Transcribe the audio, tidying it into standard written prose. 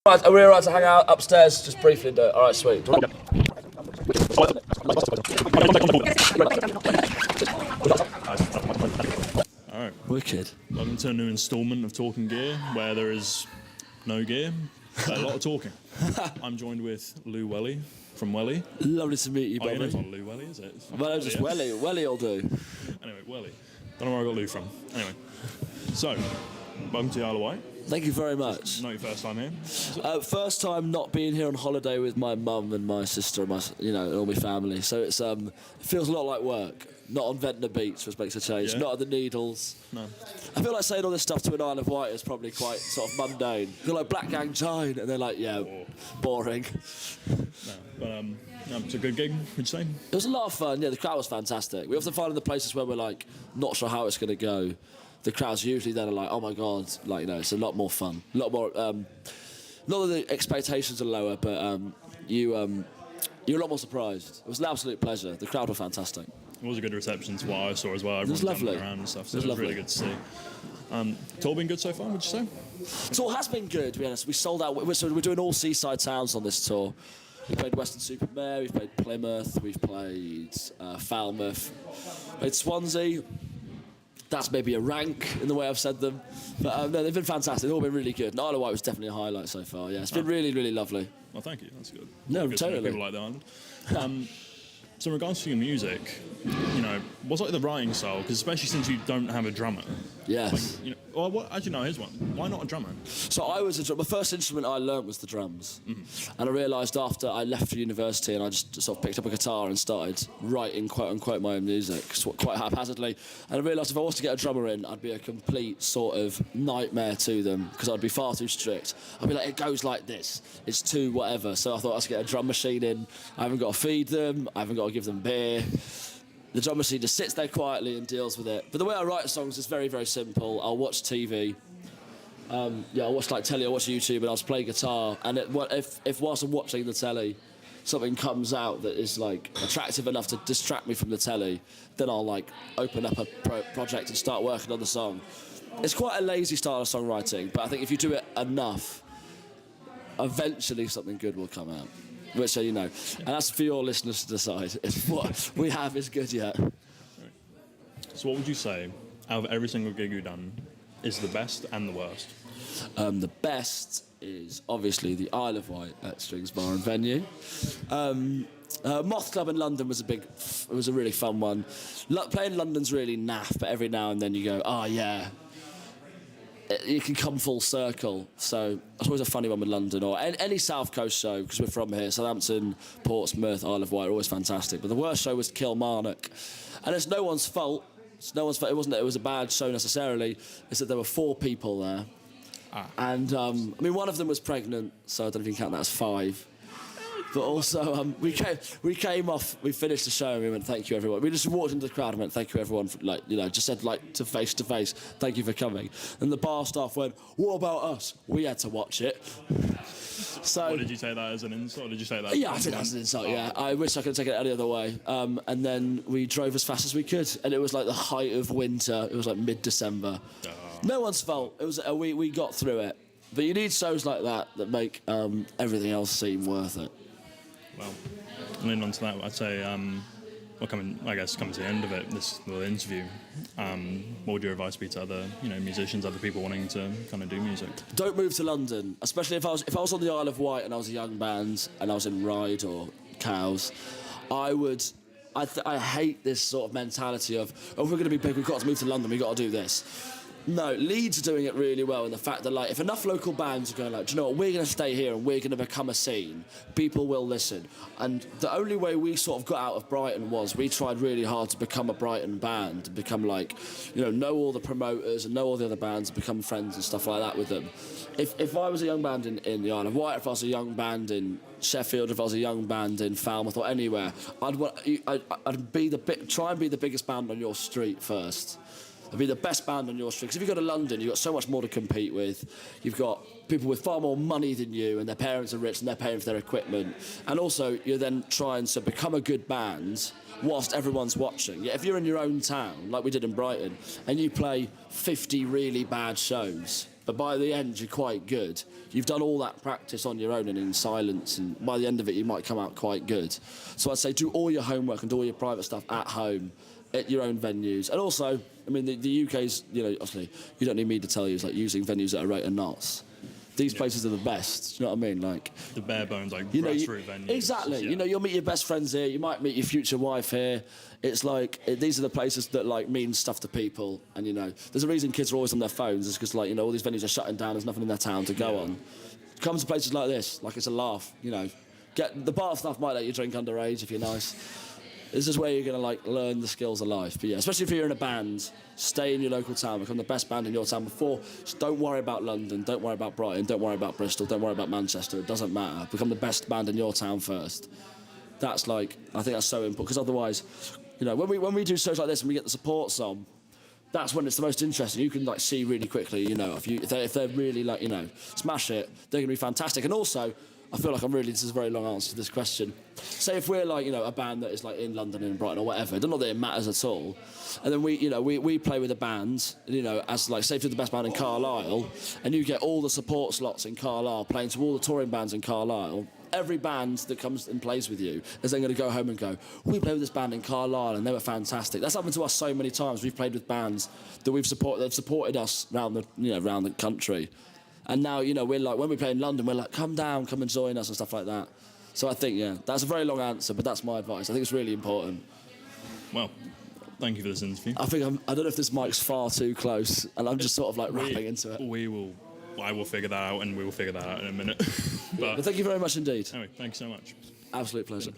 Right, are we alright to hang out upstairs? Just briefly do it. Alright, sweet. Alright, Wicked. welcome to a new instalment of Talking Gear, where there is no gear, but a lot of talking. I'm joined with Welly from Welly. Lovely to meet you, Oh, your Bobby. name's not Welly, is it? My name's just Welly. Welly will do. Anyway, Welly. Don't know where I got Lou from. Anyway, so, welcome to the Isle of Wight. Thank you very much. Not your first time here. First time not being here on holiday with my mum and my sister and and all my family. So it's it feels a lot like work. Not on Ventnor Beach, which makes a change. Yeah. Not at the Needles. No. I feel like saying all this stuff to an Isle of Wight is probably quite sort of mundane. You're like Black Gang Chine, and they're like, yeah, boring. No, but it's a good gig, would you say? It was a lot of fun. Yeah, the crowd was fantastic. We often find in the places where we're like not sure how it's going to go, the crowds usually then are like, oh my god, it's a lot more fun, a lot more. Not that the expectations are lower, but you're a lot more surprised. It was an absolute pleasure. The crowd were fantastic. It was a good reception to what I saw as well. It was Everyone lovely. jumping around and stuff, so It was it was lovely. really good to see. Tour been good so far, would you say? Tour has been good, to be honest. We sold out. We're doing all seaside towns on this tour. We played Weston-super-Mare, we've played Plymouth, we've played Falmouth, played Swansea. That's maybe a rank in the way I've said them. But no, they've been fantastic. They've all been really good. And Isle of Wight was definitely a highlight so far. Yeah, it's been really, really lovely. Well, thank you. That's good. No, Good to know totally. people like the island. So in regards to your music, what's like the writing style? Because especially since you don't have a drummer. Yes. Actually, no, here's one. Why not a drummer? So I was the first instrument I learnt was the drums, and I realised after I left for university and I just sort of picked up a guitar and started writing quote unquote my own music quite haphazardly, and I realised if I was to get a drummer in, I'd be a complete sort of nightmare to them because I'd be far too strict. I'd be like, it goes like this, it's two whatever. So I thought I should get a drum machine in. I haven't got to feed them, I haven't got to give them beer. The drum machine just sits there quietly and deals with it. But the way I write songs is very, very simple. I'll watch TV. I'll watch telly, I'll watch YouTube, and I'll just play guitar. And if whilst I'm watching the telly, something comes out that is attractive enough to distract me from the telly, then I'll open up a project and start working on the song. It's quite a lazy style of songwriting, but I think if you do it enough, eventually something good will come out. Which, and that's for your listeners to decide if what we have is good yet. So what would you say, out of every single gig you've done, is the best and the worst? The best is obviously the Isle of Wight at Strings Bar and Venue. Moth Club in London was a really fun one. Playing London's really naff, but every now and then you go, oh yeah. You can come full circle, so it's always a funny one with London or any South Coast show because we're from here. Southampton, Portsmouth, Isle of Wight are always fantastic. But the worst show was Kilmarnock, and it's no one's fault. It's no one's fault. It wasn't that it was a bad show necessarily. It's that there were 4 people there, and one of them was pregnant, so I don't know if you can count that as 5. But also, we came off, we finished the show and we went, thank you everyone. We just walked into the crowd and went, thank you everyone, for, just said to face, thank you for coming. And the bar staff went, what about us? We had to watch it. So, What, did you take that as an insult, or did you say that? Yeah, I think that's an insult, yeah. I wish I could take it any other way. And then we drove as fast as we could, and it was the height of winter. It was mid-December. No one's fault. It was we got through it. But you need shows like that make everything else seem worth it. Well, leading on to that, I'd say, coming to the end of it, this little interview, what would your advice be to other, musicians, other people wanting to kind of do music? Don't move to London, especially if I was on the Isle of Wight and I was a young band and I was in Ride or Cows, I hate this sort of mentality of, oh, if we're going to be big, we've got to move to London, we've got to do this. No, Leeds are doing it really well in the fact that if enough local bands are going do you know what, we're going to stay here and we're going to become a scene, people will listen. And the only way we sort of got out of Brighton was we tried really hard to become a Brighton band, and become know all the promoters and know all the other bands and become friends and stuff like that with them. If I was a young band in the Isle of Wight, if I was a young band in Sheffield, if I was a young band in Falmouth or anywhere, I'd try and be the biggest band on your street first. I'd be the best band on your street. Because if you go to London, you've got so much more to compete with. You've got people with far more money than you, and their parents are rich and they're paying for their equipment. And also, you're then trying to become a good band whilst everyone's watching. Yeah, if you're in your own town, like we did in Brighton, and you play 50 really bad shows, but by the end you're quite good. You've done all that practice on your own and in silence, and by the end of it you might come out quite good. So I'd say do all your homework and do all your private stuff at home, at your own venues. And also, I mean, the UK's, obviously, you don't need me to tell you, it's like using venues at a rate of knots. These places are the best, do you know what I mean? Like the bare bones, like grassroots venues. Exactly. Yeah. You'll meet your best friends here, you might meet your future wife here. It's like, these are the places that, like, mean stuff to people. And, there's a reason kids are always on their phones, is because, like, all these venues are shutting down, there's nothing in their town to go on. Come to places like this, like it's a laugh, Get the bar staff might let you drink underage if you're nice. This is where you're going to, like, learn the skills of life. But yeah, especially if you're in a band, stay in your local town, become the best band in your town before. Just don't worry about London, don't worry about Brighton, don't worry about Bristol, don't worry about Manchester. It doesn't matter. Become the best band in your town first. That's like, I think that's so important, because otherwise, when we do shows like this and we get the supports on, that's when it's the most interesting. You can, like, see really quickly, if they're really, like, smash it, they're going to be fantastic. And also, I feel like this is a very long answer to this question. Say if we're, like, a band that is, like, in London and Brighton or whatever, not that it matters at all, and then we play with a band, as, like, say if you're the best band in Carlisle, and you get all the support slots in Carlisle, playing to all the touring bands in Carlisle, every band that comes and plays with you is then going to go home and go, we played with this band in Carlisle and they were fantastic. That's happened to us so many times. We've played with bands that they've supported us around the country. And now, we're like, when we play in London, we're like, come down, come and join us and stuff like that. So I think, that's a very long answer, but that's my advice. I think it's really important. Well, thank you for this interview. I don't know if this mic's far too close, and I'm just sort of like rapping into it. I will figure that out, and we will figure that out in a minute. But thank you very much indeed. Anyway, thank you so much. Absolute pleasure.